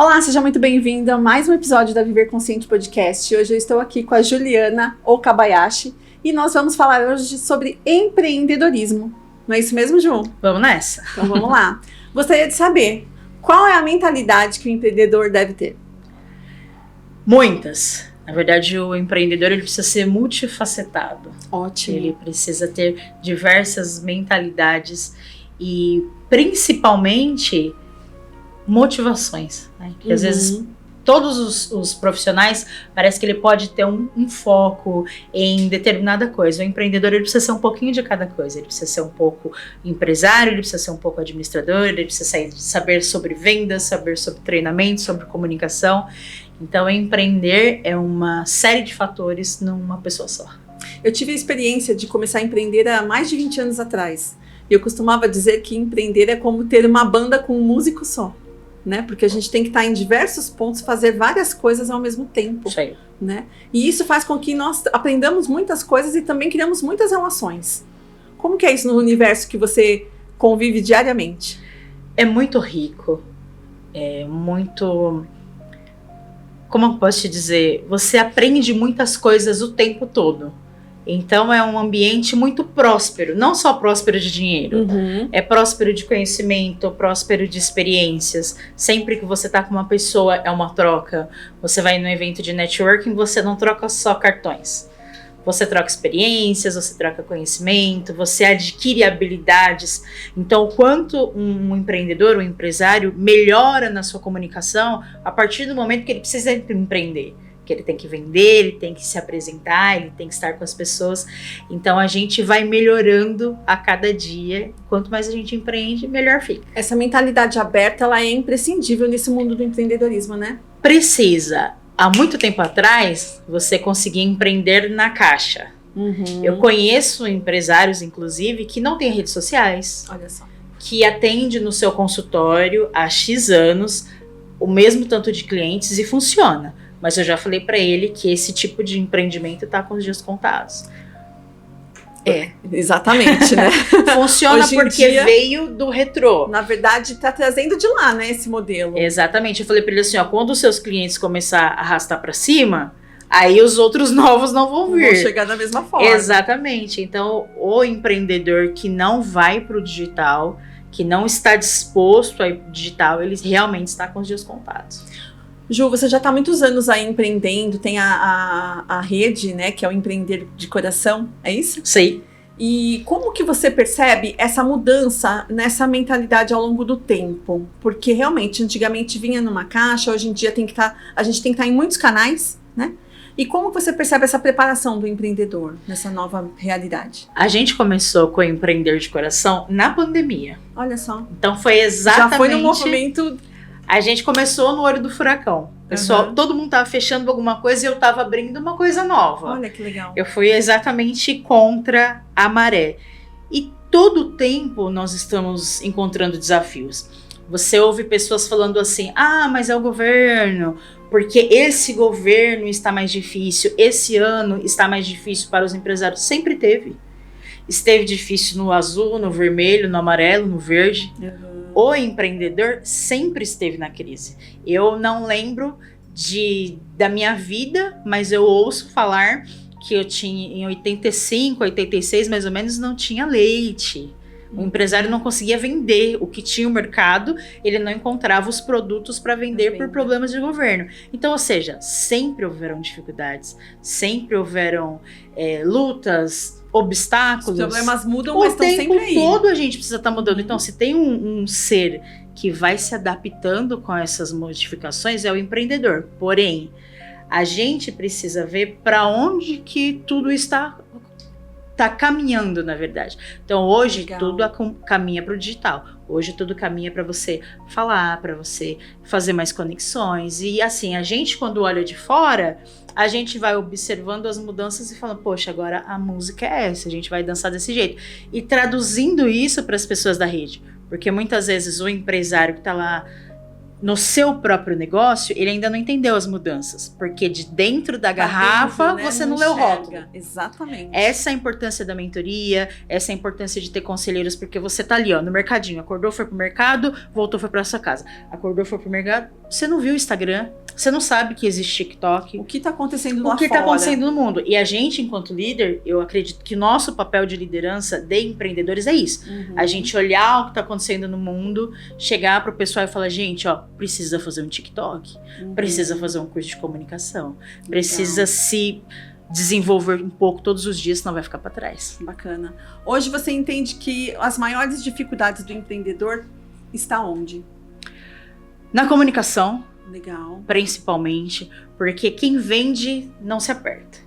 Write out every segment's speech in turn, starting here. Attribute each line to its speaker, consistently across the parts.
Speaker 1: Olá, seja muito bem-vinda a mais um episódio da Viver Consciente Podcast. Hoje eu estou aqui com a Juliana Okabayashi e nós vamos falar hoje sobre empreendedorismo. Não é isso mesmo, Ju?
Speaker 2: Vamos nessa.
Speaker 1: Então vamos lá. Gostaria de saber, qual é a mentalidade que o empreendedor deve ter?
Speaker 2: Muitas. Na verdade, o empreendedor ele precisa ser multifacetado.
Speaker 1: Ótimo.
Speaker 2: Ele precisa ter diversas mentalidades e, principalmente, motivações. Né? Que às vezes todos os profissionais parece que ele pode ter um foco em determinada coisa. O empreendedor ele precisa ser um pouquinho de cada coisa. Ele precisa ser um pouco empresário, ele precisa ser um pouco administrador, ele precisa saber sobre vendas, saber sobre treinamento, sobre comunicação. Então, empreender é uma série de fatores numa pessoa só.
Speaker 1: Eu tive a experiência de começar a empreender há mais de 20 anos atrás. E eu costumava dizer que empreender é como ter uma banda com um músico só. Né? Porque a gente tem que estar em diversos pontos, fazer várias coisas ao mesmo tempo.
Speaker 2: Sei.
Speaker 1: Né? E isso faz com que nós aprendamos muitas coisas e também criamos muitas relações. Como que é isso no universo que você convive diariamente?
Speaker 2: É muito rico. É muito... Como eu posso te dizer? Você aprende muitas coisas o tempo todo. Então é um ambiente muito próspero, não só próspero de dinheiro, é próspero de conhecimento, próspero de experiências. Sempre que você está com uma pessoa é uma troca. Você vai num evento de networking, você não troca só cartões. Você troca experiências, você troca conhecimento, você adquire habilidades. Então, o quanto um empreendedor, um empresário melhora na sua comunicação a partir do momento que ele precisa empreender. Que ele tem que vender, ele tem que se apresentar, ele tem que estar com as pessoas. Então a gente vai melhorando a cada dia. Quanto mais a gente empreende, melhor fica.
Speaker 1: Essa mentalidade aberta, ela é imprescindível nesse mundo do empreendedorismo, né?
Speaker 2: Precisa. Há muito tempo atrás, você conseguia empreender na caixa. Eu conheço empresários, inclusive, que não têm redes sociais.
Speaker 1: Olha só.
Speaker 2: Que atende no seu consultório há X anos o mesmo tanto de clientes e funciona. Mas eu já falei para ele que esse tipo de empreendimento está com os dias contados.
Speaker 1: É, exatamente, né?
Speaker 2: Funciona porque veio do retrô.
Speaker 1: Na verdade, está trazendo de lá, né, esse modelo.
Speaker 2: Exatamente. Eu falei para ele assim, ó, quando os seus clientes começar a arrastar para cima, aí os outros novos não vão vir.
Speaker 1: Vão chegar da mesma forma.
Speaker 2: Exatamente. Então, o empreendedor que não vai para o digital, que não está disposto ao digital, ele realmente está com os dias contados.
Speaker 1: Ju, você já está há muitos anos aí empreendendo, tem a rede, né, que é o Empreender de Coração, é isso?
Speaker 2: Sei.
Speaker 1: E como que você percebe essa mudança nessa mentalidade ao longo do tempo? Porque realmente, antigamente vinha numa caixa, hoje em dia a gente tem que estar em muitos canais, né? E como você percebe essa preparação do empreendedor nessa nova realidade?
Speaker 2: A gente começou com o Empreender de Coração na pandemia.
Speaker 1: Olha só.
Speaker 2: Então foi exatamente...
Speaker 1: Já foi no movimento...
Speaker 2: A gente começou no olho do furacão. Pessoal, todo mundo estava fechando alguma coisa e eu estava abrindo uma coisa nova.
Speaker 1: Olha que legal.
Speaker 2: Eu fui exatamente contra a maré. E todo o tempo nós estamos encontrando desafios. Você ouve pessoas falando assim, mas é o governo, porque esse governo está mais difícil, esse ano está mais difícil para os empresários. Sempre teve. Esteve difícil no azul, no vermelho, no amarelo, no verde. O empreendedor sempre esteve na crise. Eu não lembro da minha vida, mas eu ouço falar que eu tinha em 85, 86 mais ou menos, não tinha leite. O empresário não conseguia vender o que tinha o mercado, ele não encontrava os produtos para vender por problemas de governo. Então, ou seja, sempre houveram dificuldades, sempre houveram lutas, obstáculos.
Speaker 1: Os problemas mudam, mas estão sempre aí.
Speaker 2: O tempo todo a gente precisa estar mudando. Então, se tem um ser que vai se adaptando com essas modificações, é o empreendedor. Porém, a gente precisa ver para onde que tudo está caminhando, na verdade. Então, hoje, tudo caminha para o digital. Hoje, tudo caminha para você falar, para você fazer mais conexões. E, assim, a gente, quando olha de fora, a gente vai observando as mudanças e falando, poxa, agora a música é essa, a gente vai dançar desse jeito. E traduzindo isso para as pessoas da rede. Porque, muitas vezes, o empresário que está lá no seu próprio negócio, ele ainda não entendeu as mudanças. Porque de dentro da garrafa,
Speaker 1: dentro, né,
Speaker 2: você não leu o rótulo.
Speaker 1: Exatamente.
Speaker 2: Essa é a importância da mentoria, essa é a importância de ter conselheiros, porque você tá ali, ó, no mercadinho. Acordou, foi pro mercado, voltou, foi pra sua casa. Acordou, foi pro mercado. Você não viu o Instagram, você não sabe que existe TikTok.
Speaker 1: O que tá acontecendo lá fora?
Speaker 2: O que tá acontecendo no mundo. E a gente, enquanto líder, eu acredito que nosso papel de liderança de empreendedores é isso. A gente olhar o que tá acontecendo no mundo, chegar pro pessoal e falar, gente, ó, precisa fazer um TikTok, precisa fazer um curso de comunicação, precisa se desenvolver um pouco todos os dias, senão vai ficar para trás.
Speaker 1: Bacana. Hoje você entende que as maiores dificuldades do empreendedor está onde?
Speaker 2: Na comunicação.
Speaker 1: Legal.
Speaker 2: Principalmente, porque quem vende não se aperta.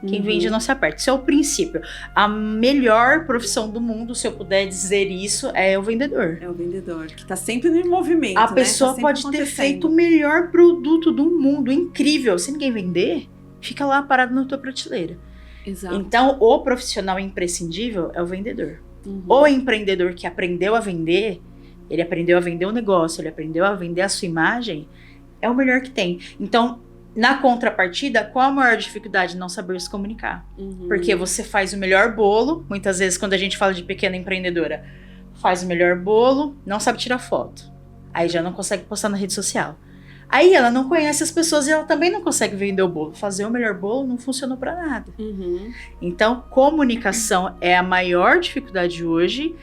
Speaker 2: Quem vende não se aperta. Isso é o princípio. A melhor profissão do mundo, se eu puder dizer isso, é o vendedor.
Speaker 1: É o vendedor, que tá sempre no movimento,
Speaker 2: A pessoa pode ter feito o melhor produto do mundo, incrível. Se ninguém vender, fica lá parado na tua prateleira.
Speaker 1: Exato.
Speaker 2: Então, o profissional imprescindível é o vendedor. O empreendedor que aprendeu a vender, ele aprendeu a vender o negócio, ele aprendeu a vender a sua imagem, é o melhor que tem. Então, na contrapartida, qual a maior dificuldade? Não saber se comunicar. Porque você faz o melhor bolo, muitas vezes quando a gente fala de pequena empreendedora, faz o melhor bolo, não sabe tirar foto. Aí já não consegue postar na rede social. Aí ela não conhece as pessoas e ela também não consegue vender o bolo. Fazer o melhor bolo não funcionou para nada. Então, comunicação é a maior dificuldade hoje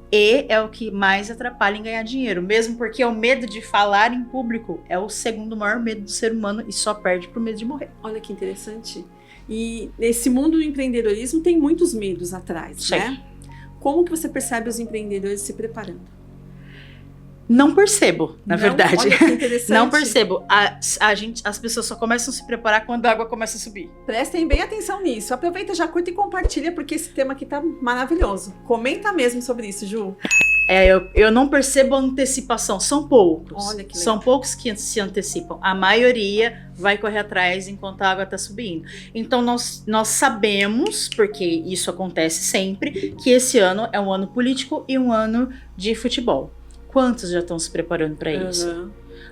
Speaker 2: e é o que mais atrapalha em ganhar dinheiro. Mesmo porque o medo de falar em público é o segundo maior medo do ser humano e só perde pro medo de morrer.
Speaker 1: Olha que interessante. E nesse mundo do empreendedorismo tem muitos medos atrás,
Speaker 2: Sim.
Speaker 1: né? Como que você percebe os empreendedores se preparando?
Speaker 2: Não percebo, na verdade.
Speaker 1: Olha que interessante.
Speaker 2: Não percebo. As pessoas só começam a se preparar quando a água começa a subir.
Speaker 1: Prestem bem atenção nisso. Aproveita, já curta e compartilha, porque esse tema aqui tá maravilhoso. Comenta mesmo sobre isso, Ju.
Speaker 2: Eu não percebo a antecipação. São poucos.
Speaker 1: Olha que legal.
Speaker 2: São poucos que se antecipam. A maioria vai correr atrás enquanto a água está subindo. Então, nós sabemos, porque isso acontece sempre, que esse ano é um ano político e um ano de futebol. Quantos já estão se preparando para isso?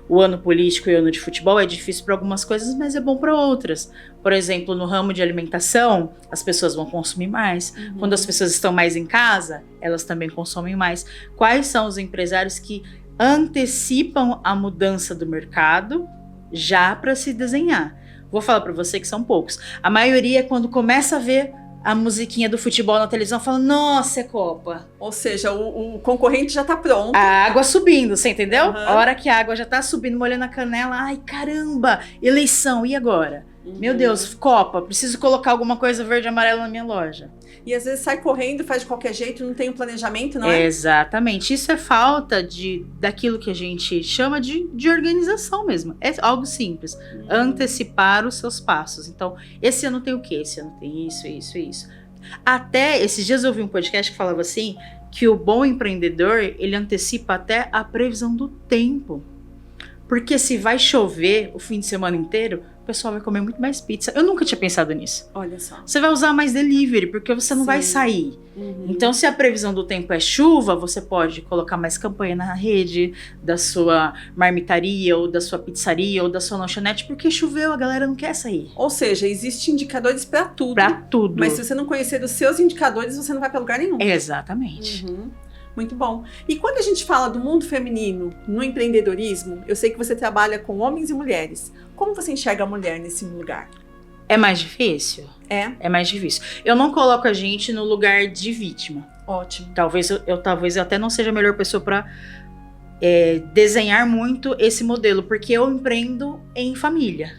Speaker 2: O ano político e o ano de futebol é difícil para algumas coisas, mas é bom para outras. Por exemplo, no ramo de alimentação, as pessoas vão consumir mais. Quando as pessoas estão mais em casa, elas também consomem mais. Quais são os empresários que antecipam a mudança do mercado já para se desenhar? Vou falar para você que são poucos. A maioria, quando começa a ver a musiquinha do futebol na televisão, fala, nossa, é Copa.
Speaker 1: Ou seja, o concorrente já tá pronto.
Speaker 2: A água subindo, você entendeu? A hora que a água já tá subindo, molhando a canela, ai, caramba, eleição, e agora? Meu Deus, Copa, preciso colocar alguma coisa verde e amarela na minha loja.
Speaker 1: E às vezes sai correndo, faz de qualquer jeito, não tem um planejamento, não é?
Speaker 2: Exatamente. Isso é falta daquilo que a gente chama de organização mesmo. É algo simples. Antecipar os seus passos. Então, esse ano tem o quê? Esse ano tem isso. Até, esses dias eu ouvi um podcast que falava assim, que o bom empreendedor, ele antecipa até a previsão do tempo. Porque se vai chover o fim de semana inteiro, o pessoal vai comer muito mais pizza. Eu nunca tinha pensado nisso.
Speaker 1: Olha só.
Speaker 2: Você vai usar mais delivery, porque você não vai sair. Então, se a previsão do tempo é chuva, você pode colocar mais campanha na rede da sua marmitaria, ou da sua pizzaria, ou da sua lanchonete, porque choveu, a galera não quer sair.
Speaker 1: Ou seja, existem indicadores para tudo.
Speaker 2: Para tudo.
Speaker 1: Mas se você não conhecer os seus indicadores, você não vai para lugar nenhum.
Speaker 2: Exatamente.
Speaker 1: Muito bom. E quando a gente fala do mundo feminino no empreendedorismo, eu sei que você trabalha com homens e mulheres. Como você enxerga a mulher nesse lugar?
Speaker 2: É mais difícil? É mais difícil. Eu não coloco a gente no lugar de vítima.
Speaker 1: Ótimo.
Speaker 2: Talvez eu até não seja a melhor pessoa para desenhar muito esse modelo, porque eu empreendo em família.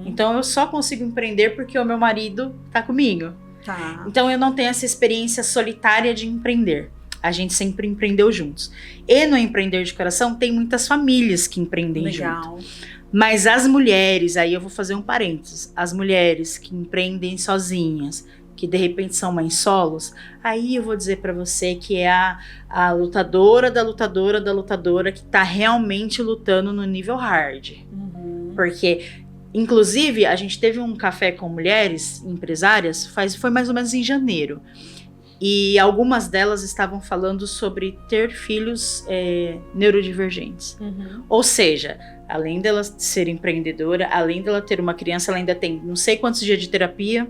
Speaker 2: Então eu só consigo empreender porque o meu marido tá comigo.
Speaker 1: Tá.
Speaker 2: Então eu não tenho essa experiência solitária de empreender. A gente sempre empreendeu juntos. E no Empreender de Coração tem muitas famílias que empreendem junto. Mas as mulheres, aí eu vou fazer um parênteses, as mulheres que empreendem sozinhas, que de repente são mães solos, aí eu vou dizer pra você que é a lutadora da lutadora da lutadora que tá realmente lutando no nível hard. Porque, inclusive, a gente teve um café com mulheres empresárias, foi mais ou menos em janeiro. E algumas delas estavam falando sobre ter filhos neurodivergentes. Ou seja, além dela ser empreendedora, além dela ter uma criança, ela ainda tem não sei quantos dias de terapia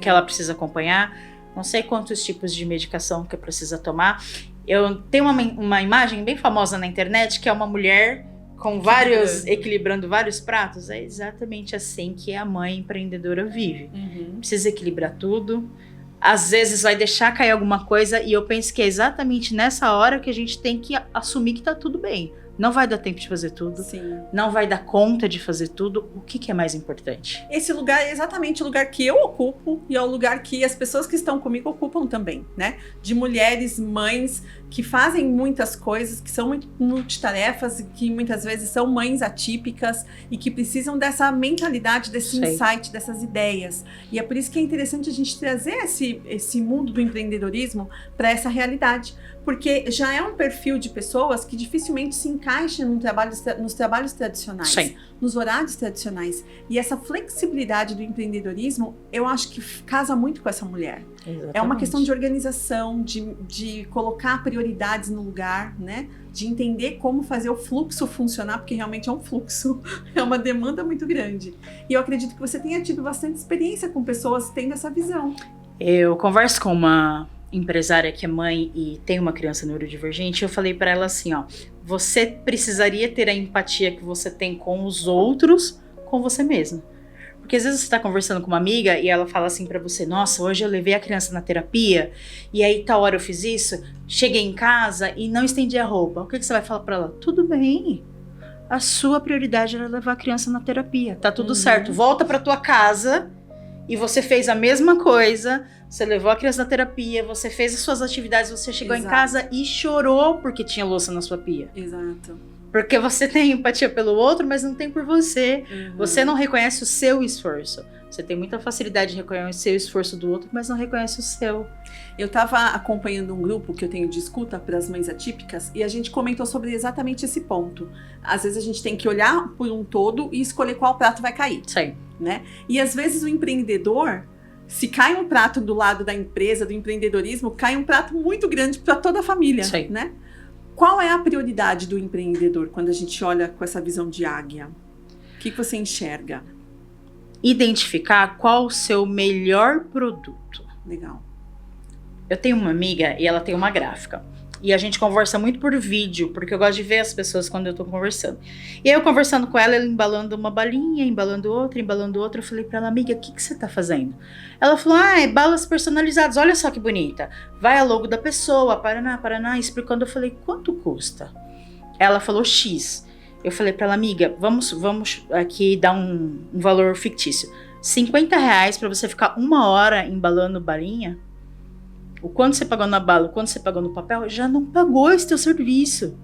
Speaker 2: que ela precisa acompanhar, não sei quantos tipos de medicação que precisa tomar. Eu tenho uma imagem bem famosa na internet, que é uma mulher com equilibrando vários pratos. É exatamente assim que a mãe empreendedora vive. Precisa equilibrar tudo. Às vezes vai deixar cair alguma coisa, e eu penso que é exatamente nessa hora que a gente tem que assumir que tá tudo bem. Não vai dar tempo de fazer tudo.
Speaker 1: Sim.
Speaker 2: Não vai dar conta de fazer tudo. O que é mais importante?
Speaker 1: Esse lugar é exatamente o lugar que eu ocupo e é o lugar que as pessoas que estão comigo ocupam também, né? De mulheres, mães que fazem muitas coisas, que são muito multitarefas e que muitas vezes são mães atípicas e que precisam dessa mentalidade, desse insight, dessas ideias. E é por isso que é interessante a gente trazer esse mundo do empreendedorismo para essa realidade. Porque já é um perfil de pessoas que dificilmente se encaixam nos trabalhos tradicionais,
Speaker 2: Sim.
Speaker 1: nos horários tradicionais. E essa flexibilidade do empreendedorismo, eu acho que casa muito com essa mulher.
Speaker 2: Exatamente.
Speaker 1: É uma questão de organização, de colocar prioridades no lugar, né? De entender como fazer o fluxo funcionar, porque realmente é um fluxo, é uma demanda muito grande. E eu acredito que você tenha tido bastante experiência com pessoas tendo essa visão.
Speaker 2: Eu converso com uma empresária que é mãe e tem uma criança neurodivergente, eu falei pra ela assim, ó, você precisaria ter a empatia que você tem com os outros, com você mesma. Porque às vezes você tá conversando com uma amiga e ela fala assim pra você, nossa, hoje eu levei a criança na terapia e aí tal hora eu fiz isso, cheguei em casa e não estendi a roupa. O que você vai falar pra ela? Tudo bem, a sua prioridade era levar a criança na terapia, tá tudo certo, volta pra tua casa e você fez a mesma coisa, você levou a criança na terapia, você fez as suas atividades, você chegou em casa e chorou porque tinha louça na sua pia.
Speaker 1: Exato.
Speaker 2: Porque você tem empatia pelo outro, mas não tem por você. Você não reconhece o seu esforço. Você tem muita facilidade de reconhecer o esforço do outro, mas não reconhece o seu.
Speaker 1: Eu estava acompanhando um grupo que eu tenho de escuta para as mães atípicas e a gente comentou sobre exatamente esse ponto. Às vezes a gente tem que olhar por um todo e escolher qual prato vai cair.
Speaker 2: Sim.
Speaker 1: Né? E às vezes o empreendedor, se cai um prato do lado da empresa, do empreendedorismo, cai um prato muito grande para toda a família.
Speaker 2: Sim.
Speaker 1: Né? Qual é a prioridade do empreendedor quando a gente olha com essa visão de águia? O que você enxerga?
Speaker 2: Identificar qual o seu melhor produto.
Speaker 1: Legal.
Speaker 2: Eu tenho uma amiga e ela tem uma gráfica. E a gente conversa muito por vídeo, porque eu gosto de ver as pessoas quando eu tô conversando. E aí eu conversando com ela embalando uma balinha, embalando outra. Eu falei pra ela, amiga, o que você tá fazendo? Ela falou, balas personalizadas, olha só que bonita. Vai a logo da pessoa, Paraná, explicando. Eu falei, quanto custa? Ela falou X. Eu falei pra ela, amiga, vamos aqui dar um valor fictício. R$50 pra você ficar 1 hora embalando balinha? O quanto você pagou na bala, o quanto você pagou no papel, já não pagou esse teu serviço.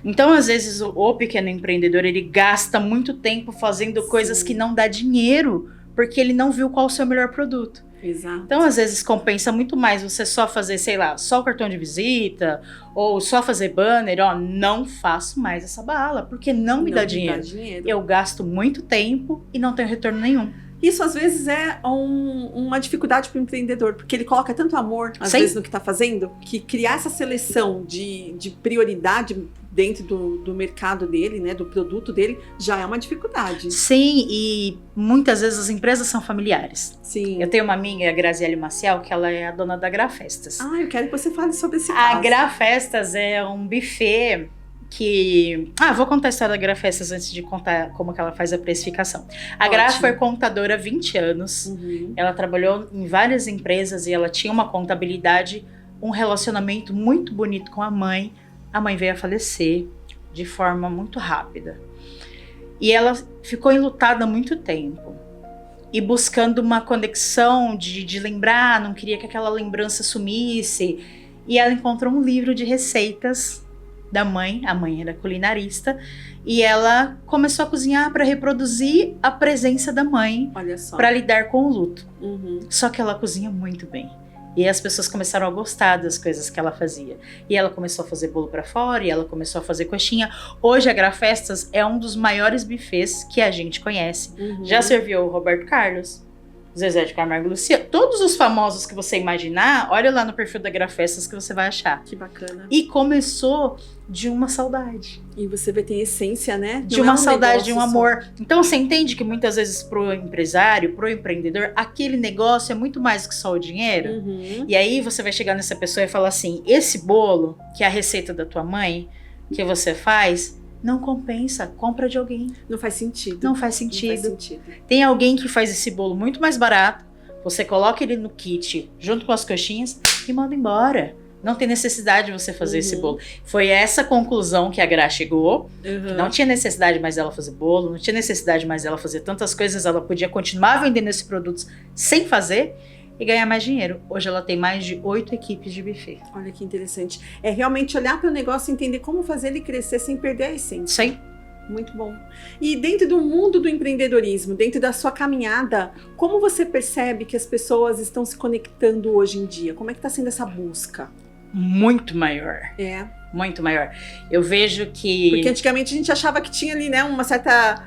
Speaker 2: Então, às vezes, o pequeno empreendedor, ele gasta muito tempo fazendo coisas que não dá dinheiro, porque ele não viu qual o seu melhor produto.
Speaker 1: Exato.
Speaker 2: Então, às vezes, compensa muito mais você só fazer, sei lá, só o cartão de visita, ou só fazer banner, não faço mais essa bala, porque não me dá dinheiro. Eu gasto muito tempo e não tenho retorno nenhum.
Speaker 1: Isso às vezes é uma dificuldade para o empreendedor, porque ele coloca tanto amor, às vezes, no que está fazendo, que criar essa seleção de prioridade dentro do mercado dele, né, do produto dele, já é uma dificuldade.
Speaker 2: Sim, e muitas vezes as empresas são familiares.
Speaker 1: Sim.
Speaker 2: Eu tenho uma amiga, a Graziele Maciel, que ela é a dona da Grafestas.
Speaker 1: Eu quero que você fale sobre esse caso.
Speaker 2: A Grafestas é um buffet que... vou contar a história da Grafestas antes de contar como que ela faz a precificação. A Graf foi contadora há 20 anos. Ela trabalhou em várias empresas e ela tinha uma contabilidade, um relacionamento muito bonito com a mãe. A mãe veio a falecer de forma muito rápida. E ela ficou enlutada há muito tempo. E buscando uma conexão de lembrar, não queria que aquela lembrança sumisse. E ela encontrou um livro de receitas da mãe, a mãe era culinarista, e ela começou a cozinhar para reproduzir a presença da mãe, para lidar com o luto. Só que ela cozinha muito bem. E as pessoas começaram a gostar das coisas que ela fazia. E ela começou a fazer bolo para fora, e ela começou a fazer coxinha. Hoje a Grafestas é um dos maiores buffets que a gente conhece. Já serviu o Roberto Carlos, Zezé de Camargo e Luciano, todos os famosos que você imaginar, olha lá no perfil da Grafestas que você vai achar.
Speaker 1: Que bacana.
Speaker 2: E começou de uma saudade.
Speaker 1: E você vai ter essência, né?
Speaker 2: De uma saudade, de um amor. Então você entende que muitas vezes pro empresário, pro empreendedor, aquele negócio é muito mais que só o dinheiro.
Speaker 1: Uhum.
Speaker 2: E aí você vai chegar nessa pessoa e falar assim, esse bolo, que é a receita da tua mãe, que você faz, não compensa, compra de alguém.
Speaker 1: Não faz sentido.
Speaker 2: Não faz sentido.
Speaker 1: Não faz sentido.
Speaker 2: Tem alguém que faz esse bolo muito mais barato, você coloca ele no kit, junto com as coxinhas, e manda embora. Não tem necessidade de você fazer esse bolo. Foi essa conclusão que a Gra chegou, que não tinha necessidade mais dela fazer bolo, não tinha necessidade mais dela fazer tantas coisas, ela podia continuar vendendo esses produtos sem fazer, e ganhar mais dinheiro. Hoje ela tem mais de 8 equipes de buffet.
Speaker 1: Olha que interessante. É realmente olhar para o negócio e entender como fazer ele crescer sem perder a essência.
Speaker 2: Sim.
Speaker 1: Muito bom. E dentro do mundo do empreendedorismo, dentro da sua caminhada, como você percebe que as pessoas estão se conectando hoje em dia? Como é que está sendo essa busca?
Speaker 2: Muito maior.
Speaker 1: É.
Speaker 2: Muito maior. Eu vejo que...
Speaker 1: Porque antigamente a gente achava que tinha ali, né, uma certa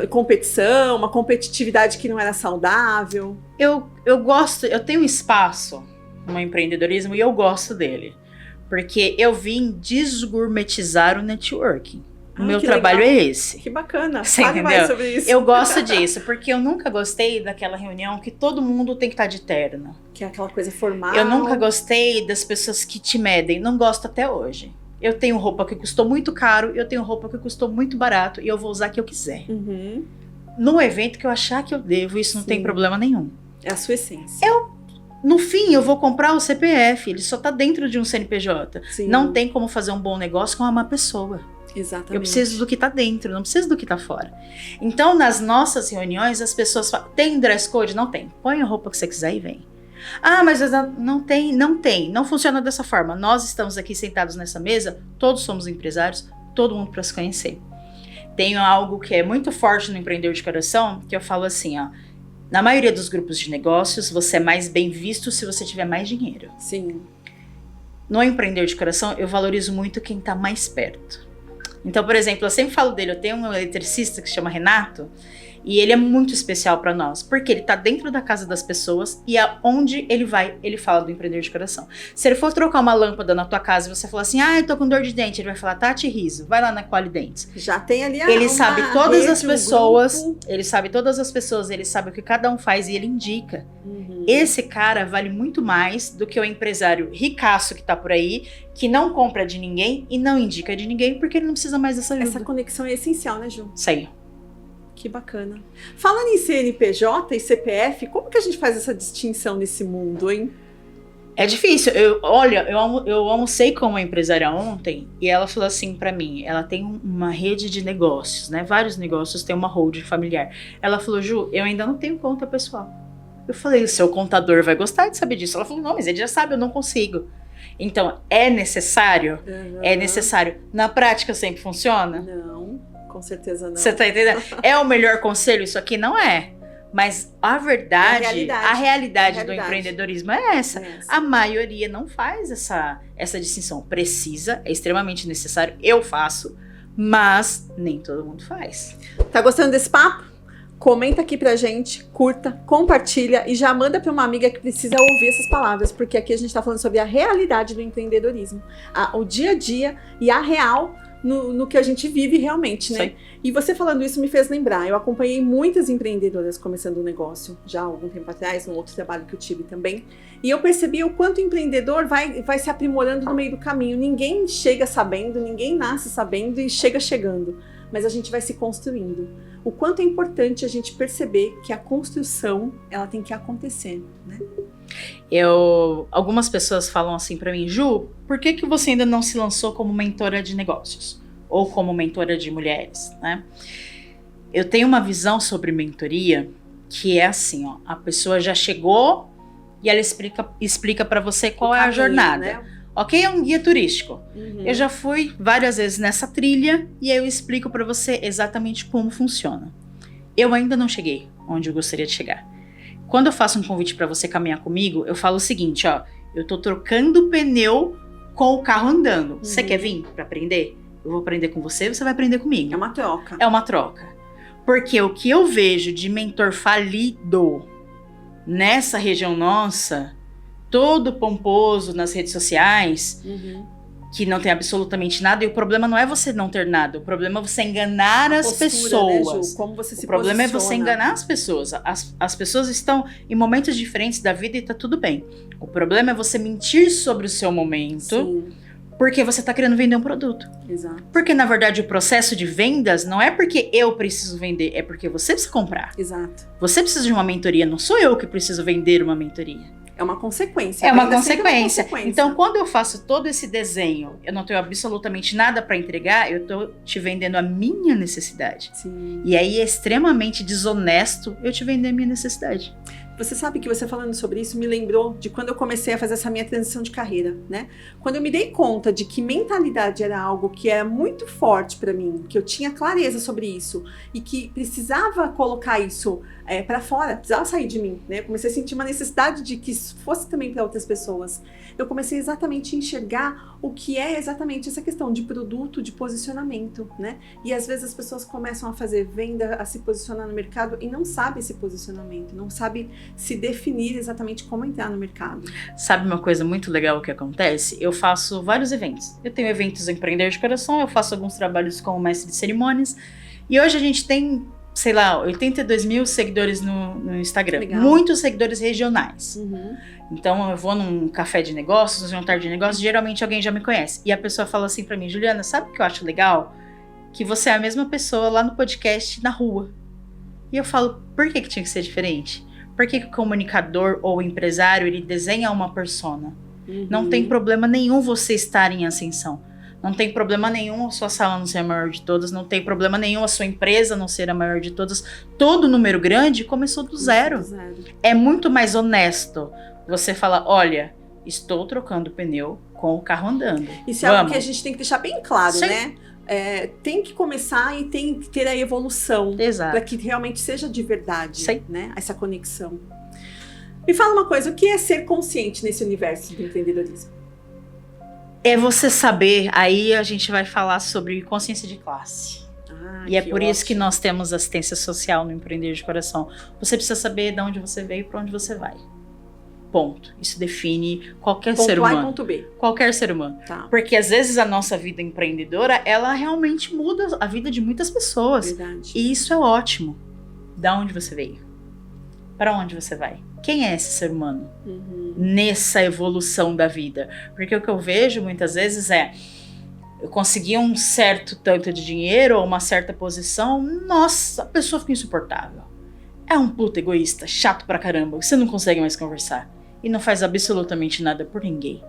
Speaker 1: competição, uma competitividade que não era saudável.
Speaker 2: Eu gosto, eu tenho um espaço no empreendedorismo e eu gosto dele. Porque eu vim desgourmetizar o networking. O meu trabalho
Speaker 1: legal.
Speaker 2: É esse.
Speaker 1: Que bacana.
Speaker 2: Você
Speaker 1: Fale
Speaker 2: entendeu?
Speaker 1: mais sobre isso.
Speaker 2: Eu gosto disso, porque eu nunca gostei daquela reunião que todo mundo tem que estar de terno.
Speaker 1: Que é aquela coisa formal.
Speaker 2: Eu nunca gostei das pessoas que te medem. Não gosto até hoje. Eu tenho roupa que custou muito caro, eu tenho roupa que custou muito barato e eu vou usar o que eu quiser.
Speaker 1: Uhum.
Speaker 2: No evento que eu achar que eu devo, isso não tem problema nenhum.
Speaker 1: É a sua essência.
Speaker 2: No fim, eu vou comprar o CPF, ele só tá dentro de um CNPJ.
Speaker 1: Sim.
Speaker 2: Não tem como fazer um bom negócio com uma má pessoa.
Speaker 1: Exatamente.
Speaker 2: Eu preciso do que tá dentro, não preciso do que tá fora. Então, nas nossas reuniões, as pessoas falam, tem dress code? Não tem. Põe a roupa que você quiser e vem. Ah, mas não tem. Não funciona dessa forma. Nós estamos aqui sentados nessa mesa, todos somos empresários, todo mundo para se conhecer. Tenho algo que é muito forte no Empreender de Coração, que eu falo assim, ó. Na maioria dos grupos de negócios, você é mais bem visto se você tiver mais dinheiro.
Speaker 1: Sim.
Speaker 2: No Empreender de Coração, eu valorizo muito quem tá mais perto. Então, por exemplo, eu sempre falo dele, eu tenho um eletricista que se chama Renato, e ele é muito especial para nós, porque ele tá dentro da casa das pessoas e aonde ele vai, ele fala do Empreender de Coração. Se ele for trocar uma lâmpada na tua casa e você falar assim, eu tô com dor de dente, ele vai falar, Tati Riso, vai lá na Quali Dentes.
Speaker 1: Já tem ali
Speaker 2: Ele sabe todas
Speaker 1: rede,
Speaker 2: as pessoas,
Speaker 1: grupo.
Speaker 2: ele sabe todas as pessoas, ele sabe o que cada um faz e ele indica.
Speaker 1: Uhum.
Speaker 2: Esse cara vale muito mais do que o empresário ricaço que tá por aí, que não compra de ninguém e não indica de ninguém, porque ele não precisa mais dessa ajuda.
Speaker 1: Essa conexão é essencial, né, Ju?
Speaker 2: Isso aí.
Speaker 1: Que bacana. Falando em CNPJ e CPF, como que a gente faz essa distinção nesse mundo, hein?
Speaker 2: É difícil. Eu almocei com uma empresária ontem e ela falou assim pra mim, ela tem uma rede de negócios, né? Vários negócios, tem uma holding familiar. Ela falou, Ju, eu ainda não tenho conta pessoal. Eu falei, o seu contador vai gostar de saber disso. Ela falou, não, mas ele já sabe, eu não consigo. Então, é necessário?
Speaker 1: Uhum.
Speaker 2: É necessário. Na prática sempre funciona?
Speaker 1: Não, com certeza não.
Speaker 2: Você tá entendendo? É o melhor conselho? Isso aqui não é. Mas a verdade, a realidade do empreendedorismo é essa. A maioria não faz essa distinção. Precisa, é extremamente necessário, eu faço, mas nem todo mundo faz.
Speaker 1: Tá gostando desse papo? Comenta aqui pra gente, curta, compartilha e já manda pra uma amiga que precisa ouvir essas palavras, porque aqui a gente tá falando sobre a realidade do empreendedorismo, o dia a dia e a real no que a gente vive realmente, né?
Speaker 2: Sim.
Speaker 1: E você falando isso me fez lembrar, eu acompanhei muitas empreendedoras começando um negócio já há algum tempo atrás, num outro trabalho que eu tive também, e eu percebi o quanto o empreendedor vai se aprimorando no meio do caminho. Ninguém chega sabendo, ninguém nasce sabendo e chega chegando, mas a gente vai se construindo. O quanto é importante a gente perceber que a construção, ela tem que acontecer, né?
Speaker 2: Algumas pessoas falam assim pra mim, Ju, por que você ainda não se lançou como mentora de negócios? Ou como mentora de mulheres, né? Eu tenho uma visão sobre mentoria que é assim, ó, a pessoa já chegou e ela explica pra você qual é a jornada. Né? Ok? É um guia turístico. Uhum. Eu já fui várias vezes nessa trilha e aí eu explico pra você exatamente como funciona. Eu ainda não cheguei onde eu gostaria de chegar. Quando eu faço um convite pra você caminhar comigo, eu falo o seguinte, ó, eu tô trocando pneu com o carro andando. Uhum. Você quer vir pra aprender? Eu vou aprender com você, você vai aprender comigo.
Speaker 1: É uma troca.
Speaker 2: É uma troca. Porque o que eu vejo de mentor falido nessa região nossa, todo pomposo nas redes sociais, que não tem absolutamente nada, e o problema não é você não ter nada, o problema é você enganar as pessoas.
Speaker 1: Né, Ju? Como você se
Speaker 2: o problema
Speaker 1: posiciona.
Speaker 2: É você enganar as pessoas. As pessoas estão em momentos diferentes da vida e tá tudo bem. O problema é você mentir sobre o seu momento,
Speaker 1: Sim.
Speaker 2: porque você tá querendo vender um produto.
Speaker 1: Exato.
Speaker 2: Porque, na verdade, o processo de vendas não é porque eu preciso vender, é porque você precisa comprar.
Speaker 1: Exato.
Speaker 2: Você precisa de uma mentoria, não sou eu que preciso vender uma mentoria.
Speaker 1: É uma consequência.
Speaker 2: É uma consequência. Então, quando eu faço todo esse desenho, eu não tenho absolutamente nada para entregar, eu tô te vendendo a minha necessidade.
Speaker 1: Sim.
Speaker 2: E aí é extremamente desonesto eu te vender a minha necessidade.
Speaker 1: Você sabe que você falando sobre isso me lembrou de quando eu comecei a fazer essa minha transição de carreira, né? Quando eu me dei conta de que mentalidade era algo que é muito forte para mim, que eu tinha clareza sobre isso e que precisava colocar isso para fora, precisava sair de mim, né? Eu comecei a sentir uma necessidade de que isso fosse também para outras pessoas. Eu comecei exatamente a enxergar o que é exatamente essa questão de produto, de posicionamento, né? E às vezes as pessoas começam a fazer venda, a se posicionar no mercado e não sabem esse posicionamento, não sabem se definir exatamente como entrar no mercado.
Speaker 2: Sabe uma coisa muito legal que acontece? Eu faço vários eventos. Eu tenho eventos Empreender de Coração, eu faço alguns trabalhos como mestre de cerimônias. E hoje a gente tem, sei lá, 82 mil seguidores no Instagram.
Speaker 1: Legal.
Speaker 2: Muitos seguidores regionais. Então eu vou num café de negócios, num jantar de negócios, geralmente alguém já me conhece. E a pessoa fala assim pra mim, Juliana, sabe o que eu acho legal? Que você é a mesma pessoa lá no podcast, na rua. E eu falo, por que tinha que ser diferente? Por que o comunicador ou o empresário, ele desenha uma persona? Não tem problema nenhum você estar em ascensão. Não tem problema nenhum a sua sala não ser a maior de todas. Não tem problema nenhum a sua empresa não ser a maior de todas. Todo número grande começou do zero. É muito mais honesto você falar, olha, estou trocando pneu com o carro andando.
Speaker 1: Isso é algo que a gente tem que deixar bem claro,
Speaker 2: Sim.
Speaker 1: né? Tem que começar e tem que ter a evolução.
Speaker 2: Exato.
Speaker 1: Para que realmente seja de verdade,
Speaker 2: Sim.
Speaker 1: né? Essa conexão. Me fala uma coisa, o que é ser consciente nesse universo do empreendedorismo?
Speaker 2: É você saber, aí a gente vai falar sobre consciência de classe. E é por isso que nós temos assistência social no Empreender de Coração. Você precisa saber de onde você veio e para onde você vai. Ponto. Isso define qualquer
Speaker 1: ponto
Speaker 2: ser
Speaker 1: A
Speaker 2: humano.
Speaker 1: e ponto B.
Speaker 2: Qualquer ser humano.
Speaker 1: Tá.
Speaker 2: Porque às vezes a nossa vida empreendedora, ela realmente muda a vida de muitas pessoas.
Speaker 1: Verdade.
Speaker 2: E isso é ótimo. Da onde você veio? Para onde você vai? Quem é esse ser humano? Nessa evolução da vida? Porque o que eu vejo muitas vezes é, eu consegui um certo tanto de dinheiro ou uma certa posição, nossa, a pessoa fica insuportável. É um puta egoísta, chato pra caramba, você não consegue mais conversar. E não faz absolutamente nada por ninguém.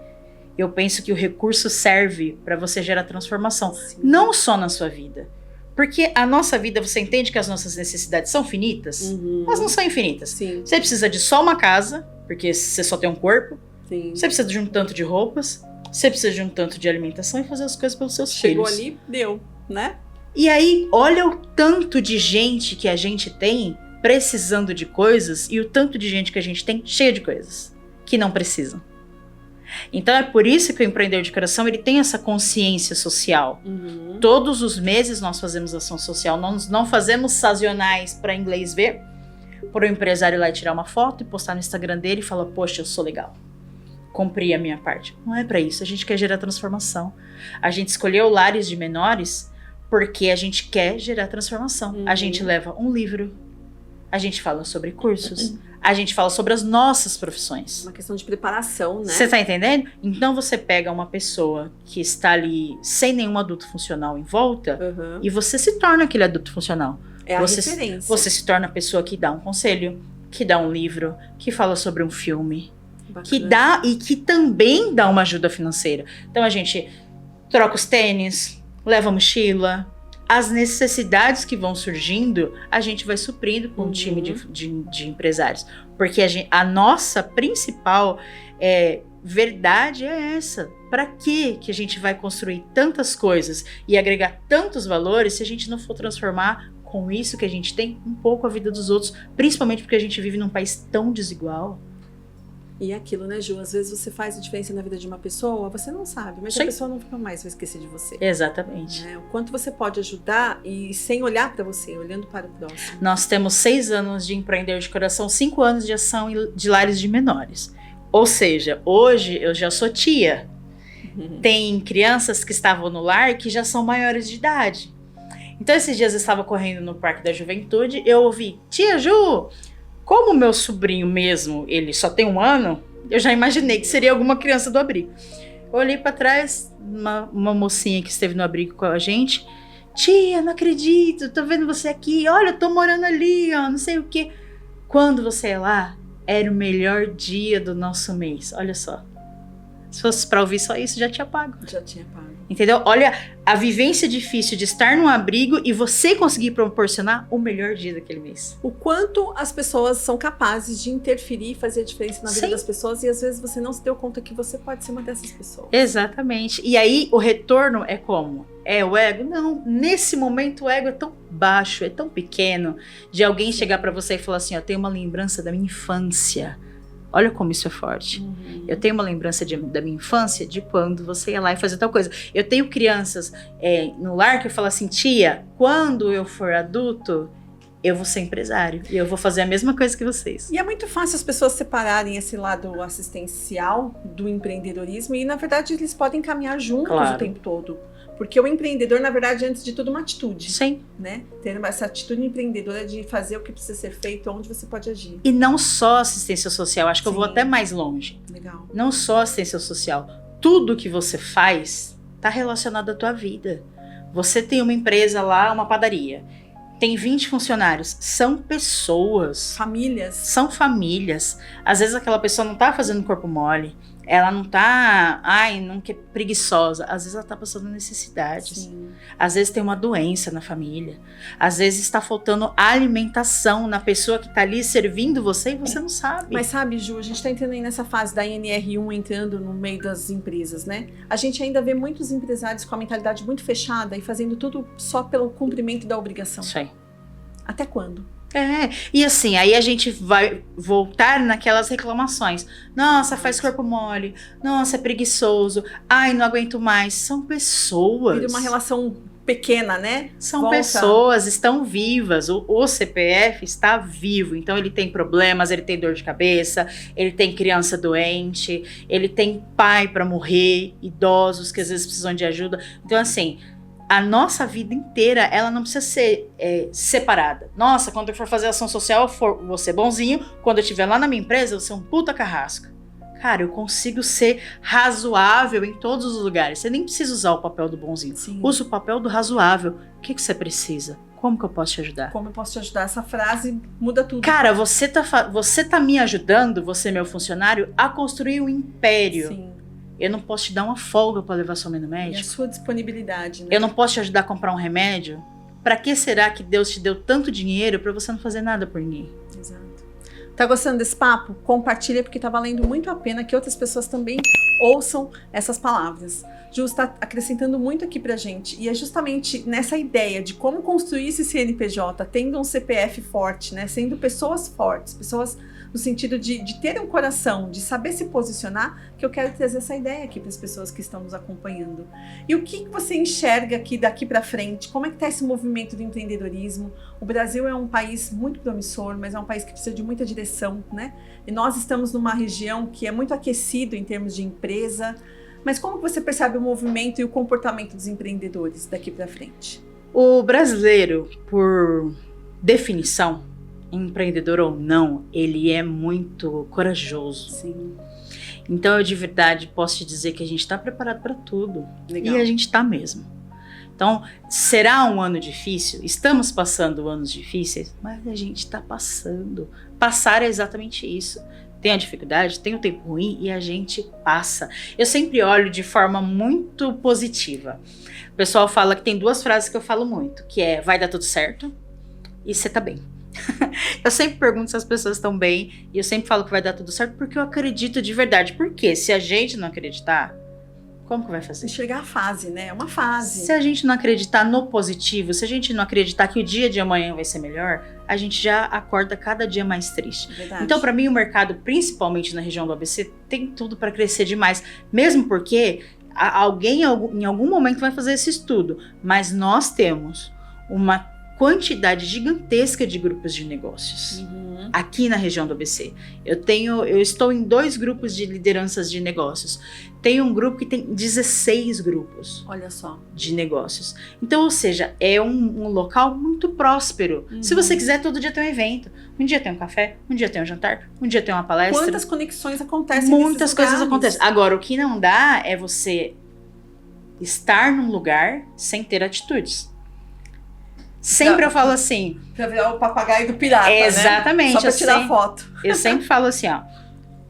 Speaker 2: Eu penso que o recurso serve para você gerar transformação, não só na sua vida. Porque a nossa vida, você entende que as nossas necessidades são finitas? Elas não são infinitas.
Speaker 1: Sim.
Speaker 2: Você precisa de só uma casa, porque você só tem um corpo.
Speaker 1: Sim.
Speaker 2: Você precisa de um tanto de roupas. Você precisa de um tanto de alimentação e fazer as coisas pelos seus
Speaker 1: Chegou
Speaker 2: filhos.
Speaker 1: ali, deu, né?
Speaker 2: E aí, olha o tanto de gente que a gente tem precisando de coisas e o tanto de gente que a gente tem cheia de coisas que não precisam. Então é por isso que o Empreender de Coração, ele tem essa consciência social. Todos os meses nós fazemos ação social, nós não fazemos sazonais para inglês ver, para o empresário ir lá e tirar uma foto e postar no Instagram dele e falar, poxa, eu sou legal, cumpri a minha parte. Não é para isso, a gente quer gerar transformação. A gente escolheu lares de menores porque a gente quer gerar transformação. A gente leva um livro, a gente fala sobre cursos, a gente fala sobre as nossas profissões.
Speaker 1: Uma questão de preparação, né?
Speaker 2: Você tá entendendo? Então você pega uma pessoa que está ali sem nenhum adulto funcional em volta e você se torna aquele adulto funcional.
Speaker 1: É a referência.
Speaker 2: Você se torna a pessoa que dá um conselho, que dá um livro, que fala sobre um filme, que dá e que também dá uma ajuda financeira. Então a gente troca os tênis, leva a mochila. As necessidades que vão surgindo, a gente vai suprindo com um time de empresários. Porque a nossa principal verdade é essa. Para que a gente vai construir tantas coisas e agregar tantos valores se a gente não for transformar com isso que a gente tem um pouco a vida dos outros? Principalmente porque a gente vive num país tão desigual.
Speaker 1: E é aquilo, né, Ju? Às vezes você faz a diferença na vida de uma pessoa, você não sabe, mas
Speaker 2: Sim.
Speaker 1: a pessoa nunca mais vai esquecer de você.
Speaker 2: Exatamente.
Speaker 1: Né? O quanto você pode ajudar e sem olhar para você, olhando para o próximo.
Speaker 2: Nós temos 6 anos de Empreender de Coração, 5 anos de ação de lares de menores. Ou seja, hoje eu já sou tia. Tem crianças que estavam no lar que já são maiores de idade. Então, esses dias eu estava correndo no Parque da Juventude, eu ouvi, tia Ju, como meu sobrinho mesmo, ele só tem 1 ano, eu já imaginei que seria alguma criança do abrigo. Eu olhei para trás, uma mocinha que esteve no abrigo com a gente, tia, não acredito, tô vendo você aqui, olha, eu tô morando ali, ó, não sei o quê. Quando você é lá, era o melhor dia do nosso mês, olha só. Se fosse pra ouvir só isso, já tinha pago.
Speaker 1: Já tinha pago.
Speaker 2: Entendeu? Olha a vivência difícil de estar num abrigo e você conseguir proporcionar o melhor dia daquele mês.
Speaker 1: O quanto as pessoas são capazes de interferir e fazer a diferença na vida
Speaker 2: Sim.
Speaker 1: das pessoas e às vezes você não se deu conta que você pode ser uma dessas pessoas.
Speaker 2: Exatamente. E aí o retorno é como? É o ego? Não. Nesse momento o ego é tão baixo, é tão pequeno, de alguém chegar pra você e falar assim, ó, tenho uma lembrança da minha infância. Olha como isso é forte. Eu tenho uma lembrança da minha infância de quando você ia lá e fazia tal coisa. Eu tenho crianças no lar que eu falo assim, tia, quando eu for adulto, eu vou ser empresário. E eu vou fazer a mesma coisa que vocês.
Speaker 1: E é muito fácil as pessoas separarem esse lado assistencial do empreendedorismo e, na verdade, eles podem caminhar juntos
Speaker 2: Claro.
Speaker 1: o tempo todo. Porque o empreendedor, na verdade, antes de tudo, uma atitude.
Speaker 2: Sim.
Speaker 1: Né? Ter essa atitude empreendedora de fazer o que precisa ser feito, onde você pode agir.
Speaker 2: E não só assistência social, acho que eu vou
Speaker 1: Sim.
Speaker 2: até mais longe.
Speaker 1: Legal.
Speaker 2: Não só assistência social. Tudo que você faz está relacionado à tua vida. Você tem uma empresa lá, uma padaria. Tem 20 funcionários. São pessoas.
Speaker 1: Famílias.
Speaker 2: São famílias. Às vezes aquela pessoa não tá fazendo corpo mole. Ela não tá, não quer preguiçosa. Às vezes ela tá passando necessidades.
Speaker 1: Sim.
Speaker 2: Às vezes tem uma doença na família. Às vezes está faltando alimentação na pessoa que tá ali servindo você e você não sabe.
Speaker 1: Mas sabe, Ju, a gente tá entrando aí nessa fase da NR1 entrando no meio das empresas, né? A gente ainda vê muitos empresários com a mentalidade muito fechada e fazendo tudo só pelo cumprimento da obrigação.
Speaker 2: Isso aí.
Speaker 1: Até quando?
Speaker 2: E assim, aí a gente vai voltar naquelas reclamações. Nossa, faz corpo mole. Nossa, é preguiçoso. Ai, não aguento mais. São pessoas.
Speaker 1: Vira uma relação pequena, né?
Speaker 2: São
Speaker 1: Volta.
Speaker 2: pessoas, estão vivas. O CPF está vivo. Então ele tem problemas, ele tem dor de cabeça, ele tem criança doente, ele tem pai para morrer, idosos que às vezes precisam de ajuda. Então assim, a nossa vida inteira, ela não precisa ser separada. Nossa, quando eu for fazer ação social, eu vou ser bonzinho. Quando eu estiver lá na minha empresa, eu vou ser um puta carrasco. Cara, eu consigo ser razoável em todos os lugares. Você nem precisa usar o papel do bonzinho.
Speaker 1: Sim.
Speaker 2: Usa o papel do razoável. O que você precisa? Como que eu posso te ajudar?
Speaker 1: Como eu posso te ajudar? Essa frase muda tudo.
Speaker 2: Cara, você tá me ajudando, você meu funcionário, a construir um império.
Speaker 1: Sim.
Speaker 2: Eu não posso te dar uma folga para levar sua mãe no
Speaker 1: E
Speaker 2: médico.
Speaker 1: a sua disponibilidade, né?
Speaker 2: Eu não posso te ajudar a comprar um remédio? Pra que será que Deus te deu tanto dinheiro pra você não fazer nada por ninguém?
Speaker 1: Exato. Tá gostando desse papo? Compartilha, porque tá valendo muito a pena que outras pessoas também ouçam essas palavras. Ju está acrescentando muito aqui pra gente. E é justamente nessa ideia de como construir esse CNPJ, tendo um CPF forte, né? Sendo pessoas fortes, pessoas no sentido de ter um coração, de saber se posicionar, que eu quero trazer essa ideia aqui para as pessoas que estão nos acompanhando. E o que você enxerga aqui daqui para frente? Como é que está esse movimento do empreendedorismo? O Brasil é um país muito promissor, mas é um país que precisa de muita direção, né? E nós estamos numa região que é muito aquecido em termos de empresa. Mas como você percebe o movimento e o comportamento dos empreendedores daqui para frente?
Speaker 2: O brasileiro, por definição, empreendedor ou não, ele é muito corajoso.
Speaker 1: Sim.
Speaker 2: Então eu de verdade posso te dizer que a gente está preparado para tudo.
Speaker 1: Legal.
Speaker 2: E a gente está mesmo. Então, será um ano difícil? Estamos passando anos difíceis, mas a gente está passando. Passar é exatamente isso. Tem a dificuldade, tem o tempo ruim e a gente passa. Eu sempre olho de forma muito positiva. O pessoal fala que tem 2 frases que eu falo muito, que é vai dar tudo certo e você tá bem. Eu sempre pergunto se as pessoas estão bem e eu sempre falo que vai dar tudo certo porque eu acredito de verdade. Porque se a gente não acreditar, Como que vai fazer?
Speaker 1: Enxergar a fase, né? É uma fase.
Speaker 2: Se a gente não acreditar no positivo, se a gente não acreditar que o dia de amanhã vai ser melhor, a gente já acorda cada dia mais triste.
Speaker 1: Verdade.
Speaker 2: Então, para mim, o mercado, principalmente na região do ABC, tem tudo para crescer demais. Mesmo porque alguém em algum momento vai fazer esse estudo. Mas nós temos uma quantidade gigantesca de grupos de negócios aqui na região do ABC. Eu estou em 2 grupos de lideranças de negócios. Tem um grupo que tem 16 grupos.
Speaker 1: Olha só.
Speaker 2: De negócios. Então, ou seja, é um local muito próspero. Se você quiser, todo dia tem um evento. Um dia tem um café, um dia tem um jantar, um dia tem uma palestra.
Speaker 1: Quantas conexões acontecem
Speaker 2: Muitas coisas acontecem. Agora, o que não dá é você estar num lugar sem ter atitudes. Sempre eu falo assim...
Speaker 1: Pra virar o papagaio do pirata,
Speaker 2: exatamente,
Speaker 1: né? Só pra tirar foto.
Speaker 2: Eu sempre falo assim, ó.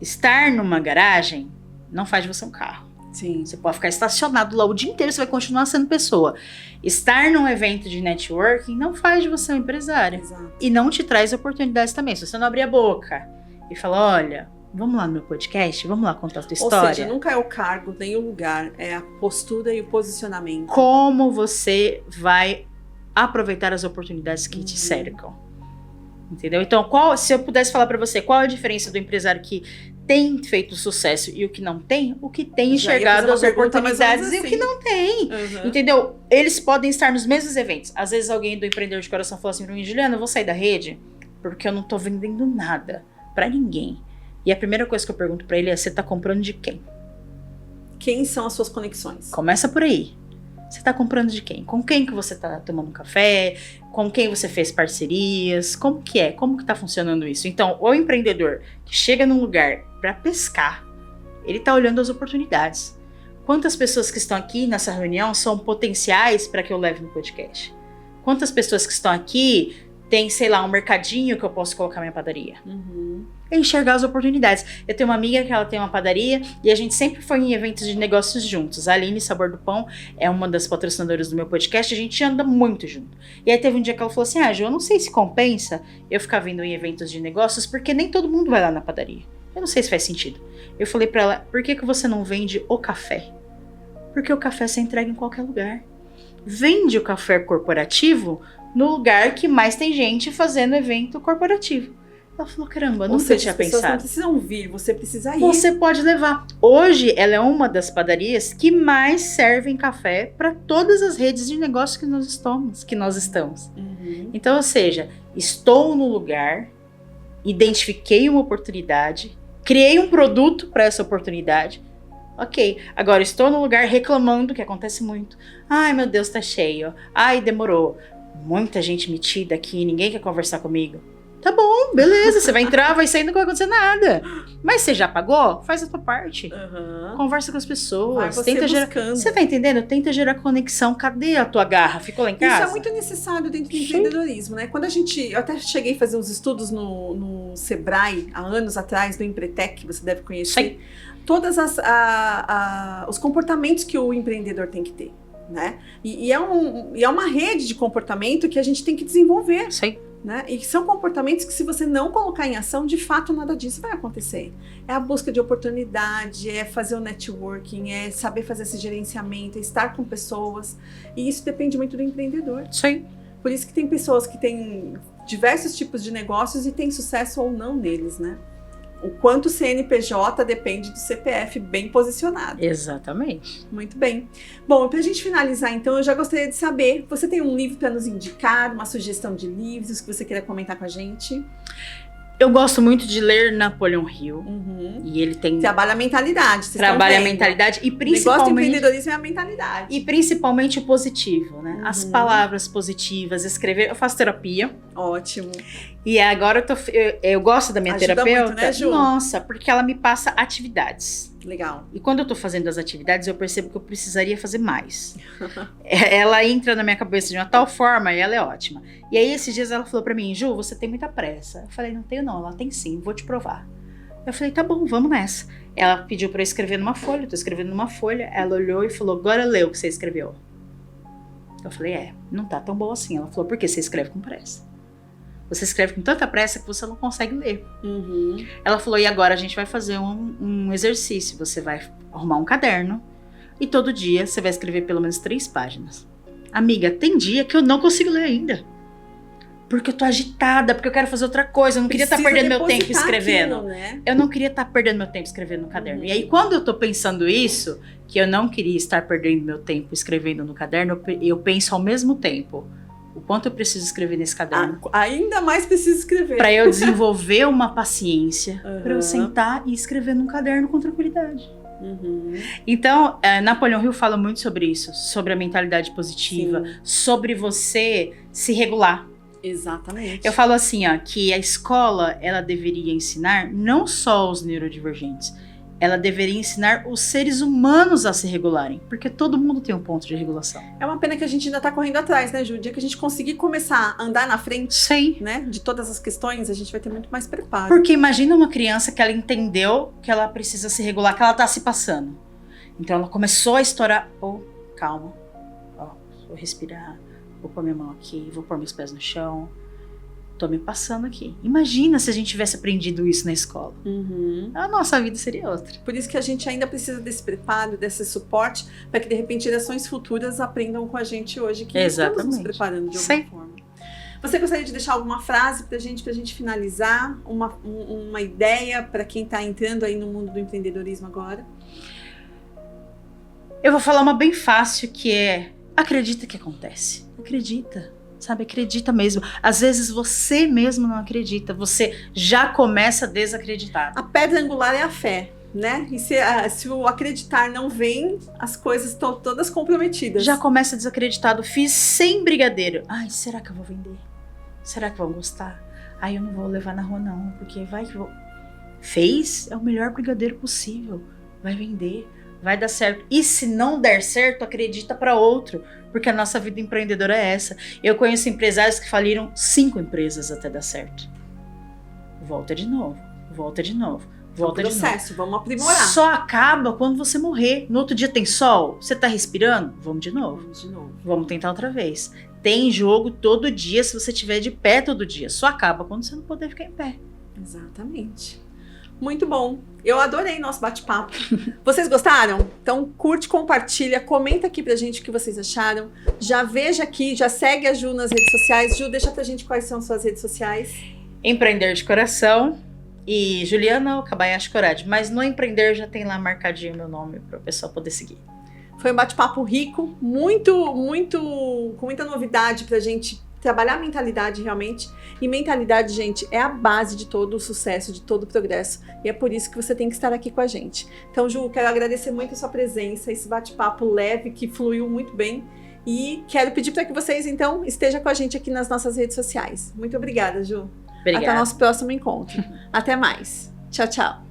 Speaker 2: Estar numa garagem não faz de você um carro.
Speaker 1: Sim.
Speaker 2: Você pode ficar estacionado lá o dia inteiro, você vai continuar sendo pessoa. Estar num evento de networking não faz de você um empresário.
Speaker 1: Exato.
Speaker 2: E não te traz oportunidades também. Se você não abrir a boca e falar, olha, vamos lá no meu podcast, vamos lá contar a tua história.
Speaker 1: Ou seja, nunca é o cargo, nem o lugar, é a postura e o posicionamento.
Speaker 2: Como você vai aproveitar as oportunidades que te cercam. Entendeu? Então, se eu pudesse falar pra você, qual é a diferença do empresário que tem feito sucesso e o que não tem? O que tem enxergado as oportunidades assim. E o que não tem. Entendeu? Eles podem estar nos mesmos eventos. Às vezes alguém do empreendedor de coração fala assim pra mim, Juliana, eu vou sair da rede porque eu não tô vendendo nada pra ninguém. E a primeira coisa que eu pergunto pra ele é, você tá comprando de quem?
Speaker 1: Quem são as suas conexões?
Speaker 2: Começa por aí. Você tá comprando de quem? Com quem que você tá tomando café? Com quem você fez parcerias? Como que é? Como que tá funcionando isso? Então, o empreendedor que chega num lugar para pescar, ele tá olhando as oportunidades. Quantas pessoas que estão aqui nessa reunião são potenciais para que eu leve no podcast? Quantas pessoas que estão aqui tem, sei lá, um mercadinho que eu posso colocar minha padaria? É enxergar as oportunidades. Eu tenho uma amiga que ela tem uma padaria e a gente sempre foi em eventos de negócios juntos. A Aline Sabor do Pão é uma das patrocinadoras do meu podcast, a gente anda muito junto. E aí teve um dia que ela falou assim, Ju, eu não sei se compensa eu ficar vindo em eventos de negócios porque nem todo mundo vai lá na padaria. Eu não sei se faz sentido. Eu falei pra ela, por que você não vende o café? Porque o café você entrega em qualquer lugar. Vende o café corporativo no lugar que mais tem gente fazendo evento corporativo. Ela falou, caramba, nunca tinha pensado. As pessoas não
Speaker 1: precisam vir, você precisa ir.
Speaker 2: Você pode levar. Hoje, ela é uma das padarias que mais servem café para todas as redes de negócio que nós estamos. Então, ou seja, estou no lugar, identifiquei uma oportunidade, criei um produto para essa oportunidade. Ok, agora estou no lugar reclamando, que acontece muito. Ai, meu Deus, tá cheio. Ai, demorou. Muita gente metida aqui, ninguém quer conversar comigo. Tá bom, beleza, você vai entrar, vai sair, não vai acontecer nada. Mas você já pagou? Faz a tua parte. Conversa com as pessoas. Tenta buscando. Você tá entendendo? Tenta gerar conexão. Cadê a tua garra? Ficou lá em casa?
Speaker 1: Isso é muito necessário dentro do empreendedorismo, né? Quando eu até cheguei a fazer uns estudos no Sebrae, há anos atrás, no Empretec, você deve conhecer. Sim. Todas os comportamentos que o empreendedor tem que ter, né? E é uma rede de comportamento que a gente tem que desenvolver.
Speaker 2: Sim.
Speaker 1: Né? E são comportamentos que, se você não colocar em ação, de fato nada disso vai acontecer. É a busca de oportunidade, é fazer o networking, é saber fazer esse gerenciamento, é estar com pessoas. E isso depende muito do empreendedor.
Speaker 2: Sim.
Speaker 1: Por isso que tem pessoas que têm diversos tipos de negócios e têm sucesso ou não neles, né? O quanto o CNPJ depende do CPF bem posicionado.
Speaker 2: Exatamente.
Speaker 1: Muito bem. Bom, para a gente finalizar, então, eu já gostaria de saber, você tem um livro para nos indicar, uma sugestão de livros que você queira comentar com a gente?
Speaker 2: Eu gosto muito de ler Napoleon Hill. E ele tem...
Speaker 1: Trabalha a mentalidade.
Speaker 2: Trabalha a mentalidade e principalmente... O negócio do empreendedorismo
Speaker 1: é a mentalidade.
Speaker 2: E principalmente o positivo, né? As palavras positivas, escrever. Eu faço terapia.
Speaker 1: Ótimo.
Speaker 2: E agora eu gosto da minha terapeuta.
Speaker 1: Muito, né, Ju?
Speaker 2: Nossa, porque ela me passa atividades.
Speaker 1: Legal.
Speaker 2: E quando eu tô fazendo as atividades, eu percebo que eu precisaria fazer mais. Ela entra na minha cabeça de uma tal forma e ela é ótima. E aí, esses dias ela falou pra mim, Ju, você tem muita pressa. Eu falei, não tenho não, ela tem sim, vou te provar. Eu falei, tá bom, vamos nessa. Ela pediu pra eu escrever numa folha, eu tô escrevendo numa folha. Ela olhou e falou, agora lê o que você escreveu. Eu falei, não tá tão bom assim. Ela falou, por que você escreve com pressa? Você escreve com tanta pressa que você não consegue ler. Ela falou, e agora a gente vai fazer um exercício. Você vai arrumar um caderno, E todo dia você vai escrever pelo menos 3 páginas. Amiga, tem dia que eu não consigo ler ainda. Porque eu tô agitada, porque eu quero fazer outra coisa. Eu não queria estar perdendo meu tempo escrevendo.
Speaker 1: Aquilo, né?
Speaker 2: Eu não queria estar perdendo meu tempo escrevendo no caderno. E aí, quando eu tô pensando isso, que eu não queria estar perdendo meu tempo escrevendo no caderno, eu penso ao mesmo tempo o quanto eu preciso escrever nesse caderno.
Speaker 1: Ainda mais preciso escrever.
Speaker 2: Para eu desenvolver uma paciência, para eu sentar e escrever num caderno com tranquilidade. Então, Napoleão Hill fala muito sobre isso, sobre a mentalidade positiva, sobre você se regular.
Speaker 1: Exatamente.
Speaker 2: Eu falo assim, ó, que a escola, ela deveria ensinar não só os neurodivergentes, ela deveria ensinar os seres humanos a se regularem, porque todo mundo tem um ponto de regulação.
Speaker 1: É uma pena que a gente ainda tá correndo atrás, né, Ju? O dia que a gente conseguir começar a andar na frente, né, de todas as questões, a gente vai ter muito mais preparo.
Speaker 2: Porque imagina uma criança que ela entendeu que ela precisa se regular, que ela tá se passando. Então ela começou a estourar, calma, vou respirar, vou pôr minha mão aqui, vou pôr meus pés no chão. Tô me passando aqui. Imagina se a gente tivesse aprendido isso na escola. A nossa vida seria outra.
Speaker 1: Por isso que a gente ainda precisa desse preparo, desse suporte, para que de repente gerações futuras aprendam com a gente hoje, que estamos nos preparando de alguma forma. Você gostaria de deixar alguma frase pra gente finalizar? Uma ideia para quem tá entrando aí no mundo do empreendedorismo agora?
Speaker 2: Eu vou falar uma bem fácil, que é: acredita que acontece. Acredita. Sabe, acredita mesmo. Às vezes você mesmo não acredita, você já começa a desacreditar.
Speaker 1: A pedra angular é a fé, né? E se o acreditar não vem, as coisas estão todas comprometidas.
Speaker 2: Já começa desacreditado. Fiz 100 brigadeiro. Ai, será que eu vou vender? Será que vão gostar? Ai, eu não vou levar na rua não, porque vai que vou... Fez, é o melhor brigadeiro possível. Vai vender, vai dar certo. E se não der certo, acredita para outro. Porque a nossa vida empreendedora é essa. Eu conheço empresários que faliram 5 empresas até dar certo. Volta de novo, volta de novo, volta de novo.
Speaker 1: Processo, vamos aprimorar.
Speaker 2: Só acaba quando você morrer. No outro dia tem sol, você tá respirando? Vamos de novo.
Speaker 1: Vamos de novo.
Speaker 2: Vamos tentar outra vez. Tem jogo todo dia se você estiver de pé todo dia. Só acaba quando você não puder ficar em pé.
Speaker 1: Exatamente. Muito bom. Eu adorei nosso bate-papo. Vocês gostaram? Então curte, compartilha, comenta aqui pra gente o que vocês acharam. Já veja aqui, já segue a Ju nas redes sociais. Ju, deixa pra gente quais são suas redes sociais.
Speaker 2: Empreender de Coração e Juliana Okabayashi Corade. Mas no Empreender já tem lá marcadinho meu nome para o pessoal poder seguir.
Speaker 1: Foi um bate-papo rico, com muita novidade pra gente trabalhar a mentalidade realmente. E mentalidade, gente, é a base de todo o sucesso, de todo o progresso. E é por isso que você tem que estar aqui com a gente. Então, Ju, quero agradecer muito a sua presença, esse bate-papo leve que fluiu muito bem. E quero pedir para que vocês, então, estejam com a gente aqui nas nossas redes sociais. Muito obrigada, Ju.
Speaker 2: Obrigada.
Speaker 1: Até o nosso próximo encontro. Até mais. Tchau, tchau.